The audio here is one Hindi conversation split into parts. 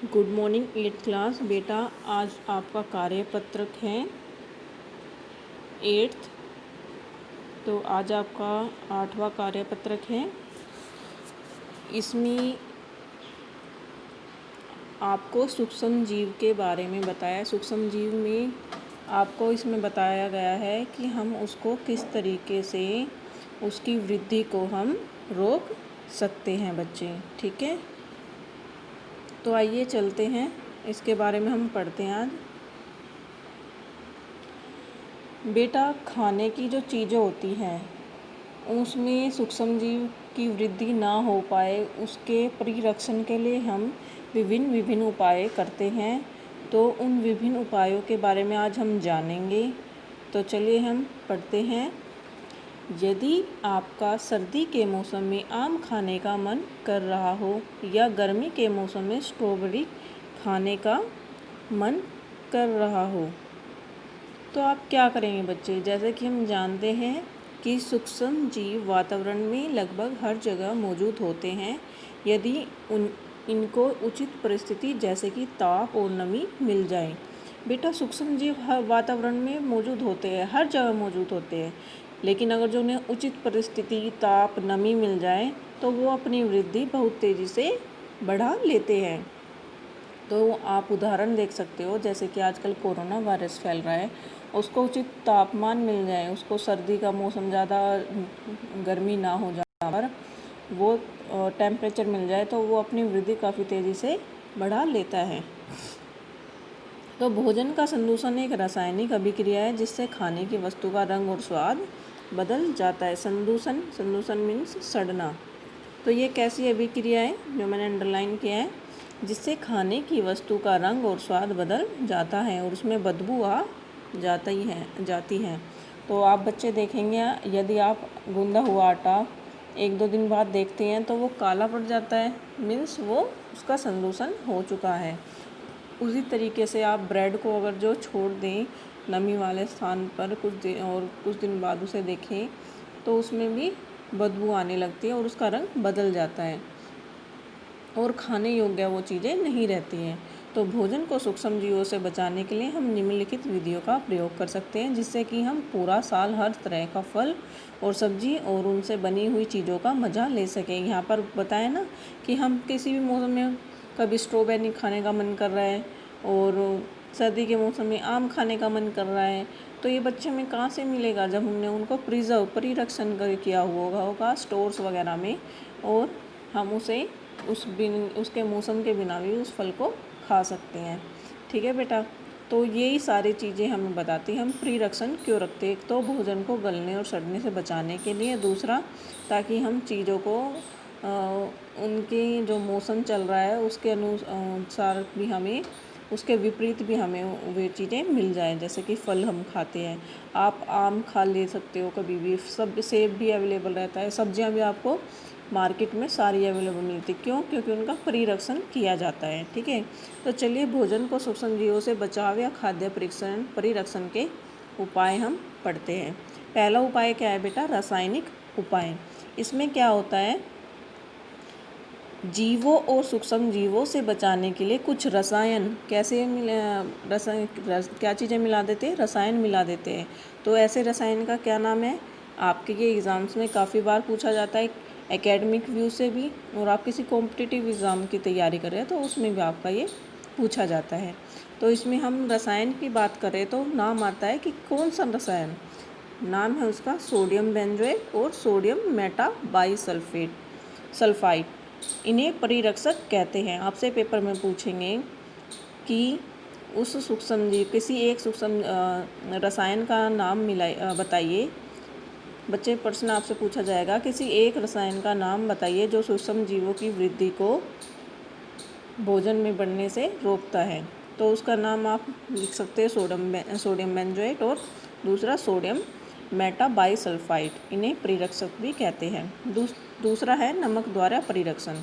Good morning eighth class. बेटा आज आपका कार्यपत्रक है एट्थ। तो आज आपका 8वां कार्यपत्रक है। इसमें आपको सूक्ष्म जीव के बारे में बताया। सूक्ष्म जीव में आपको इसमें बताया गया है कि हम उसको किस तरीके से उसकी वृद्धि को हम रोक सकते हैं बच्चे। ठीक है, तो आइए चलते हैं, इसके बारे में हम पढ़ते हैं आज। बेटा खाने की जो चीज़ें होती हैं उसमें सूक्ष्म जीव की वृद्धि ना हो पाए उसके परिरक्षण के लिए हम विभिन्न उपाय करते हैं। तो उन विभिन्न उपायों के बारे में आज हम जानेंगे। तो चलिए हम पढ़ते हैं। यदि आपका सर्दी के मौसम में आम खाने का मन कर रहा हो या गर्मी के मौसम में स्ट्रॉबेरी खाने का मन कर रहा हो तो आप क्या करेंगे बच्चे। जैसे कि हम जानते हैं कि सूक्ष्म जीव वातावरण में लगभग हर जगह मौजूद होते हैं। यदि इनको उचित परिस्थिति जैसे कि ताप और नमी मिल जाए। बेटा सूक्ष्म जीव हर वातावरण में मौजूद होते हैं, हर जगह मौजूद होते हैं, लेकिन अगर जो उन्हें उचित परिस्थिति ताप नमी मिल जाए तो वो अपनी वृद्धि बहुत तेज़ी से बढ़ा लेते हैं। तो आप उदाहरण देख सकते हो, जैसे कि आजकल कोरोना वायरस फैल रहा है, उसको उचित तापमान मिल जाए, उसको सर्दी का मौसम ज़्यादा गर्मी ना हो जहाँ पर वो टेम्परेचर मिल जाए तो वो अपनी वृद्धि काफ़ी तेज़ी से बढ़ा लेता है। तो भोजन का संदूषण एक रासायनिक अभिक्रिया है जिससे खाने की वस्तु का रंग और स्वाद बदल जाता है। संदूषण मीन्स सड़ना। तो ये कैसी अभिक्रिया है जो मैंने अंडरलाइन किया है, जिससे खाने की वस्तु का रंग और स्वाद बदल जाता है और उसमें बदबू आ जाती है। तो आप बच्चे देखेंगे, यदि आप गूंदा हुआ आटा 1-2 दिन बाद देखते हैं तो वो काला पड़ जाता है, मीन्स वो उसका संदूषण हो चुका है। उसी तरीके से आप ब्रेड को अगर जो छोड़ दें नमी वाले स्थान पर कुछ दिन बाद उसे देखें तो उसमें भी बदबू आने लगती है और उसका रंग बदल जाता है और खाने योग्य वो चीज़ें नहीं रहती हैं। तो भोजन को सूक्ष्म जीवों से बचाने के लिए हम निम्नलिखित विधियों का प्रयोग कर सकते हैं, जिससे कि हम पूरा साल हर तरह का फल और सब्जी और उनसे बनी हुई चीज़ों का मज़ा ले सकें। यहाँ पर बताया ना कि हम किसी भी मौसम में कभी स्ट्रॉबेरी खाने का मन कर रहा है और सर्दी के मौसम में आम खाने का मन कर रहा है, तो ये बच्चे में कहाँ से मिलेगा जब हमने उनको परिरक्षण कर किया हुआ होगा स्टोर्स वगैरह में, और हम उसे उसके मौसम के बिना भी उस फल को खा सकते हैं। ठीक है बेटा, तो यही सारी चीज़ें हमें बताती हैं हम परिरक्षण क्यों रखते हैं। एक तो भोजन को गलने और सड़ने से बचाने के लिए, दूसरा ताकि हम चीज़ों को उनके जो मौसम चल रहा है उसके अनुसार भी हमें उसके विपरीत भी हमें वे चीज़ें मिल जाएं। जैसे कि फल हम खाते हैं, आप आम खा ले सकते हो कभी भी, सब सेब भी अवेलेबल रहता है, सब्जियां भी आपको मार्केट में सारी अवेलेबल मिलती। क्यों? क्योंकि उनका परिरक्षण किया जाता है। ठीक है, तो चलिए भोजन को सूक्ष्म जीवों से बचाव या खाद्य परिरक्षण के उपाय हम पढ़ते हैं। पहला उपाय क्या है बेटा? रासायनिक उपाय। इसमें क्या होता है, जीवों और सूक्ष्म जीवों से बचाने के लिए कुछ रसायन क्या चीज़ें मिला देते हैं? रसायन मिला देते हैं। तो ऐसे रसायन का क्या नाम है? आपके ये एग्ज़ाम्स में काफ़ी बार पूछा जाता है, एकेडमिक व्यू से भी, और आप किसी कॉम्पिटिटिव एग्ज़ाम की तैयारी कर रहे हैं तो उसमें भी आपका ये पूछा जाता है। तो इसमें हम रसायन की बात करें तो नाम आता है कि कौन सा रसायन, नाम है उसका सोडियम बेंजोएट और सोडियम सल्फाइड। इन्हें परिरक्षक कहते हैं। आपसे पेपर में पूछेंगे कि उस सूक्ष्म जीव किसी एक सूक्ष्म रसायन का नाम बताइए। बच्चे प्रश्न आपसे पूछा जाएगा, किसी एक रसायन का नाम बताइए जो सूक्ष्म जीवों की वृद्धि को भोजन में बढ़ने से रोकता है। तो उसका नाम आप लिख सकते हैं सोडियम बेंजोएट और दूसरा सोडियम मेटाबाइसल्फाइड। इन्हें परिरक्षक भी कहते हैं। दूसरा है नमक द्वारा परिरक्षण।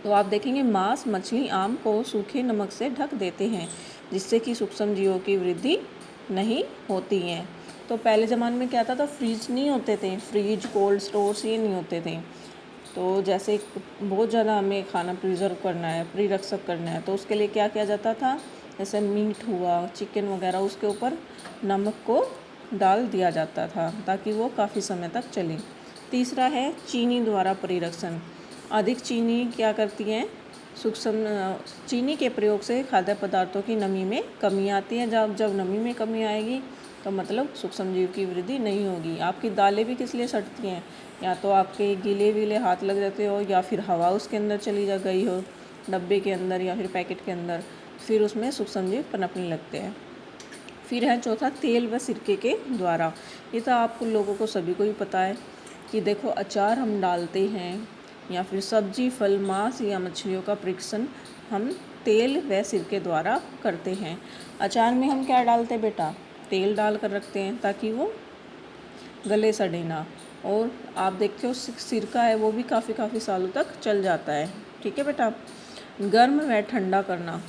तो आप देखेंगे मांस, मछली, आम को सूखे नमक से ढक देते हैं जिससे कि सूक्ष्म जीवों की वृद्धि नहीं होती है। तो पहले ज़माने में क्या था, तो फ्रीज नहीं होते थे, फ्रीज कोल्ड स्टोर्स ये नहीं होते थे। तो जैसे बहुत ज़्यादा हमें खाना प्रिजर्व करना है, परिरक्षक करना है, तो उसके लिए क्या किया जाता था, जैसे मीट हुआ, चिकन वगैरह, उसके ऊपर नमक को डाल दिया जाता था ताकि वो काफ़ी समय तक चले। तीसरा है चीनी द्वारा परिरक्षण। अधिक चीनी क्या करती है, सूक्ष्म चीनी के प्रयोग से खाद्य पदार्थों की नमी में कमी आती है। जब नमी में कमी आएगी तो मतलब सूक्ष्म जीव की वृद्धि नहीं होगी। आपकी दालें भी किस लिए सड़ती हैं, या तो आपके गीले वीले हाथ लग जाते हो, या फिर हवा उसके अंदर चली जा गई हो, डब्बे के अंदर या फिर पैकेट के अंदर, फिर उसमें सूक्ष्म जीव पनपने लगते हैं। फिर है चौथा, तेल व सिरके के द्वारा। ये तो आप लोगों को सभी को ही पता है कि देखो, अचार हम डालते हैं या फिर सब्जी, फल, मांस या मछलियों का परीक्षण हम तेल व सिरके द्वारा करते हैं। अचार में हम क्या डालते हैं बेटा, तेल डाल कर रखते हैं ताकि वो गले सड़े ना। और आप देखते हो सिरका है वो भी काफ़ी सालों तक चल जाता है। ठीक है बेटा। गर्म व ठंडा करना,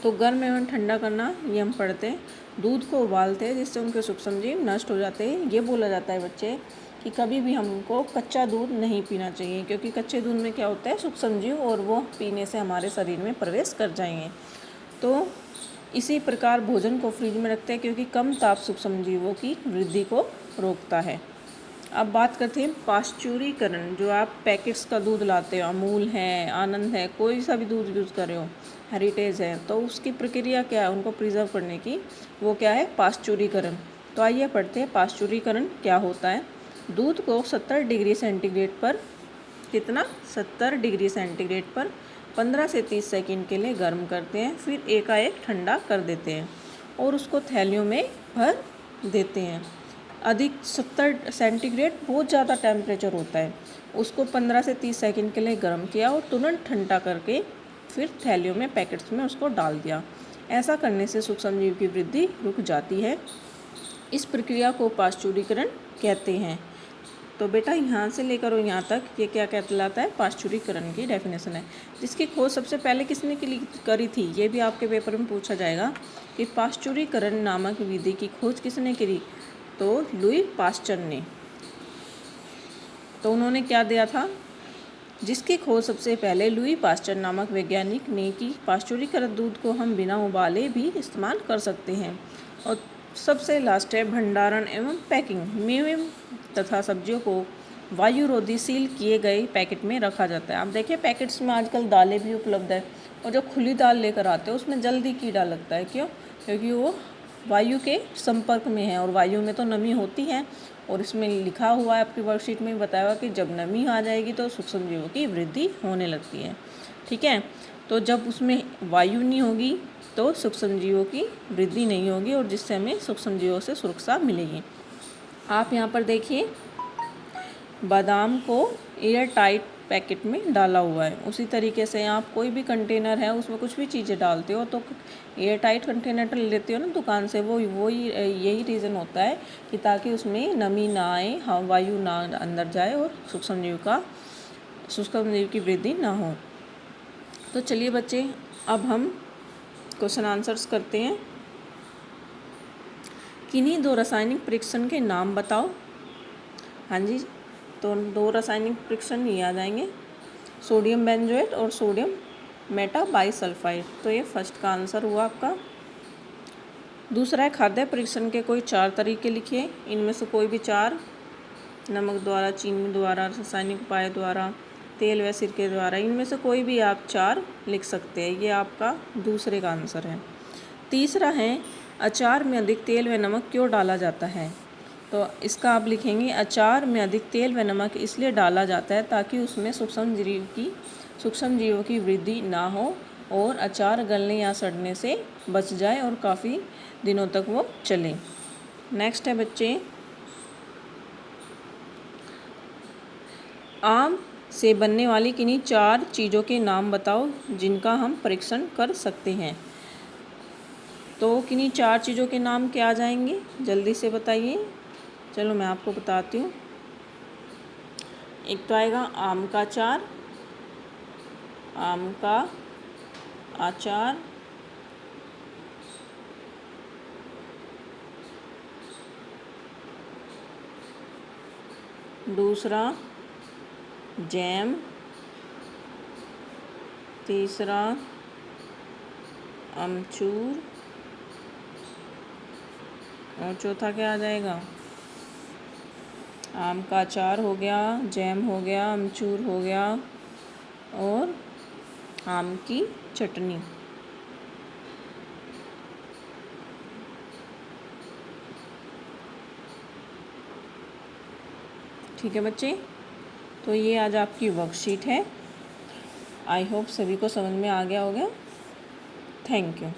तो गर्म एवं ठंडा करना ये हम पढ़ते हैं। दूध को उबालते हैं जिससे उनके सूक्ष्म जीव नष्ट हो जाते हैं। ये बोला जाता है बच्चे कि कभी भी हमको कच्चा दूध नहीं पीना चाहिए, क्योंकि कच्चे दूध में क्या होता है, सूक्ष्म जीव, और वो पीने से हमारे शरीर में प्रवेश कर जाएंगे। तो इसी प्रकार भोजन को फ्रिज में रखते हैं क्योंकि कम ताप सूक्ष्म जीवों की वृद्धि को रोकता है। अब बात करते हैं पाश्चुरीकरण। जो आप पैकेट्स का दूध लाते हो, अमूल है, आनंद है, कोई सा भी दूध यूज़ कर रहे हो, हेरिटेज है, तो उसकी प्रक्रिया क्या है उनको प्रिजर्व करने की, वो क्या है, पाश्चुरीकरण। तो आइए पढ़ते हैं पाश्चुरीकरण क्या होता है। दूध को 70 डिग्री सेंटीग्रेड पर, कितना, 70 डिग्री सेंटीग्रेड पर 15 से 30 सेकंड के लिए गर्म करते हैं, फिर एकाएक ठंडा कर देते हैं और उसको थैलियों में भर देते हैं। अधिक 70 सेंटीग्रेड बहुत ज़्यादा टेम्परेचर होता है। उसको 15 से 30 सेकंड के लिए गर्म किया और तुरंत ठंडा करके फिर थैलियों में, पैकेट्स में उसको डाल दिया। ऐसा करने से सूक्ष्म जीव की वृद्धि रुक जाती है। इस प्रक्रिया को पाश्चुरीकरण कहते हैं। तो बेटा यहाँ से लेकर और यहाँ तक ये क्या कहलाता है, पाश्चुरीकरण की डेफिनेशन है। जिसकी खोज सबसे पहले किसने करी थी, ये भी आपके पेपर में पूछा जाएगा कि पाश्चुरीकरण नामक विधि की खोज किसने करी, तो लुई पाश्चर ने। तो उन्होंने क्या दिया था, जिसकी खोज सबसे पहले लुई पाश्चर नामक वैज्ञानिक ने की। पाश्चुरीकृत दूध को हम बिना उबाले भी इस्तेमाल कर सकते हैं। और सबसे लास्ट है भंडारण एवं पैकिंग। मेवे तथा सब्जियों को वायुरोधी सील किए गए पैकेट में रखा जाता है। आप देखिए पैकेट्स में आजकल दालें भी उपलब्ध है, और जो खुली दाल लेकर आते हैं उसमें जल्दी कीड़ा लगता है। क्यों, क्योंकि वो वायु के संपर्क में है, और वायु में तो नमी होती है, और इसमें लिखा हुआ है, आपकी वर्कशीट में भी बताया हुआ कि जब नमी आ जाएगी तो सूक्ष्म जीवों की वृद्धि होने लगती है। ठीक है, तो जब उसमें वायु नहीं होगी तो सूक्ष्म जीवों की वृद्धि नहीं होगी, और जिससे हमें सूक्ष्म जीवों से सुरक्षा मिलेगी। आप यहाँ पर देखिए बादाम को एयर टाइट पैकेट में डाला हुआ है। उसी तरीके से आप कोई भी कंटेनर है उसमें कुछ भी चीज़ें डालते हो तो एयर टाइट कंटेनर लेते हो ना दुकान से, वो यही रीज़न होता है कि ताकि उसमें नमी ना आए, वायु ना अंदर जाए और सूक्ष्म जीव की वृद्धि ना हो। तो चलिए बच्चे, अब हम क्वेश्चन आंसर्स करते हैं। किन्हीं दो रासायनिक परीक्षण के नाम बताओ। हाँ जी, तो दो रासायनिक परीक्षण ये आ जाएंगे, सोडियम बेंजोएट और सोडियम मेटाबाइसल्फाइड। तो ये फर्स्ट का आंसर हुआ आपका। दूसरा है खाद्य परीक्षण के कोई 4 तरीके लिखिए। इनमें से कोई भी 4, नमक द्वारा, चीनी द्वारा, रासायनिक उपाय द्वारा, तेल व सिरके द्वारा, इनमें से कोई भी आप 4 लिख सकते हैं। ये आपका दूसरे का आंसर है। तीसरा है अचार में अधिक तेल व नमक क्यों डाला जाता है। तो इसका आप लिखेंगे अचार में अधिक तेल व नमक इसलिए डाला जाता है ताकि उसमें सूक्ष्म जीवों की वृद्धि ना हो और अचार गलने या सड़ने से बच जाए और काफ़ी दिनों तक वो चले। नेक्स्ट है बच्चे, आम से बनने वाली किन्हीं 4 चीज़ों के नाम बताओ जिनका हम परीक्षण कर सकते हैं। तो किन्हीं 4 चीज़ों के नाम क्या आ जाएंगे, जल्दी से बताइए। चलो मैं आपको बताती हूँ। एक तो आएगा आम का अचार, आम का अचार, दूसरा जैम, तीसरा अमचूर, और चौथा क्या आ जाएगा? आम का अचार हो गया, जैम हो गया, अमचूर हो गया और आम की चटनी। ठीक है बच्चे, तो ये आज आपकी वर्कशीट है। आई होप सभी को समझ में आ गया होगा। Thank you.